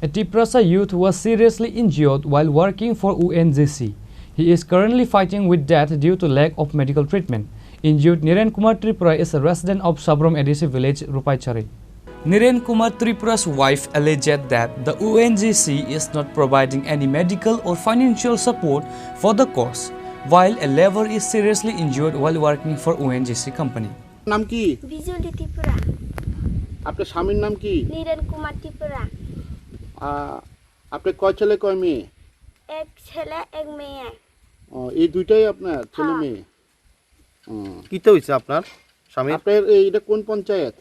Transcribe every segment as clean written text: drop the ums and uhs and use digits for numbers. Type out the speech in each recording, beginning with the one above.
A Tiprasa youth was seriously injured while working for ONGC. He is currently fighting with death due to lack of medical treatment. Injured Niren Kumar Tripura is a resident of Sabrom Edisi village, Rupaichari. Niren Kumar Tripura's wife alleged that the ONGC is not providing any medical or financial support for the cause, while a laborer is seriously injured while working for ONGC company. নাম কি? বিজলি ত্রিপুরা। আপনার স্বামীর নাম কি? নীরেন কুমার ত্রিপুরা। আপনি কয় ছেলে কয় মেয়ে? এক ছেলে এক মেয়ে। এই দুইটাই আপনার ছেলে মেয়ে? কিতে হইছে আপনার স্বামী? আপনার এটা কোন পঞ্চায়েত?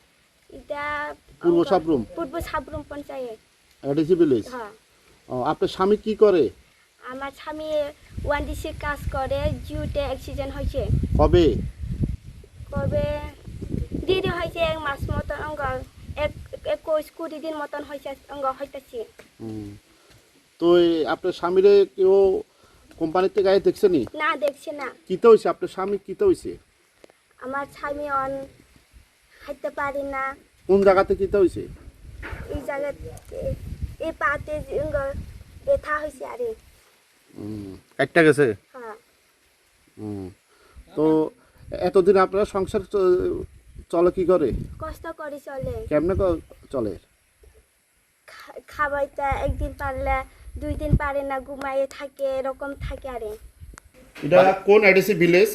এটা পূর্ব সাবরুম। পূর্ব সাবরুম পঞ্চায়েত। ADC village. হ্যাঁ। আপনার স্বামী কি করে? আমার স্বামী ওয়ানডিসি কাজ করে, জিওতে অ্যাক্সিডেন্ট হয়েছে। কবে? কবে দেরি হয়েছে, এক মাস মতন এক 21-20 দিন মতন হয়েছে হইতেছে। তো আপনার স্বামীরে কেউ কোম্পানিতে গায়ে দেখছেনি? না, দেখছে না। কিতে হইছে আপনার স্বামী কিতে হইছে? আমার স্বামী হাঁটতে পারি না। কোন জায়গাতে কিতে হইছে? এই জায়গাতে এই পাতে ব্যথা হয়েছে আরে। কাটটা গেছে? হ্যাঁ। তো এতদিন আপনারা সংসার চলে কি করে? কষ্ট করে চলে। কেমনে চলে? খাবারটা একদিন পারলে 2 দিন পারে না, ঘুমাইয়ে থাকে, এরকম থাকে আরে। এটা কোন এডিসি ভিলেজ?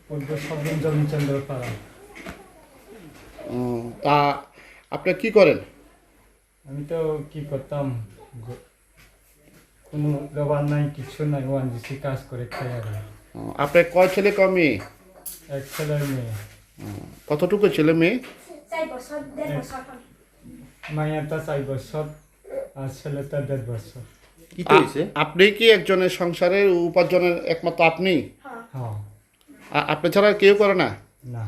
পূর্ব সাবরুম জমিচন্দ্রপাড়া। তা আপনি কি করেন? আমি তো কি করতাম, কোনো ব্যবহার নাই, কিছু নাই, ওয়ানজিসি কাজ করে খাই আর। আপনার কয় ছেলে কয় মেয়ে? এক ছেলে মেয়ে। কতটুকু ছেলে মেয়ে? 4 বছর 1.5 বছর। মাইয়াটা 4 বছর আর ছেলেটা 1.5 বছর। কিতে হইছে? আপনি কি একজনের সংসারের উপার্জনের একমাত্র আপনি? হ্যাঁ। আপনি ছাড়া কেউ করে না? না।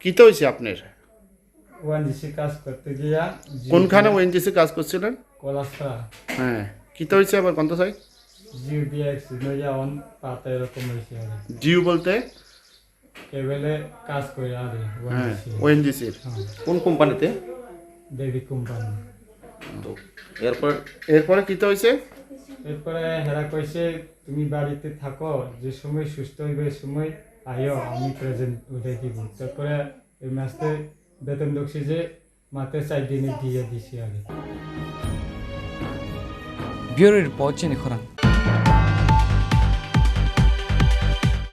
কিতে হয়েছে আপনার? ওয়ানজিসি কাজ করতে গিয়া কোনখানে ওএনজিসি কাজ করছিলেন? কলাসরা। হ্যাঁ, কিতে হয়েছে আবার কোনটা চাই? জিও দিয়ে অ্যাক্সিডেন্ট অন পাতা এরকম হয়েছে আর। জিও বলতে? কেবলে কাজ করে আর হ্যাঁ, ওয়ানজিসি। ওএনজিসির। কোন কোম্পানিতে? দেবী কোম্পানি। তো এরপর এরপরে কিতে হয়েছে? এরপরে হেরা কইছে তুমি বাড়িতে থাকো, যে সময় সুস্থ হইবে সময় আইও, আমি প্রেজেন্ট উঠে দিব। তারপরে এই মাসে বেতন দেখছি যে মাত্র 4 দিনে দিয়ে দিছি আগে। ব্যুরো রিপোর্ট চিনি খরান।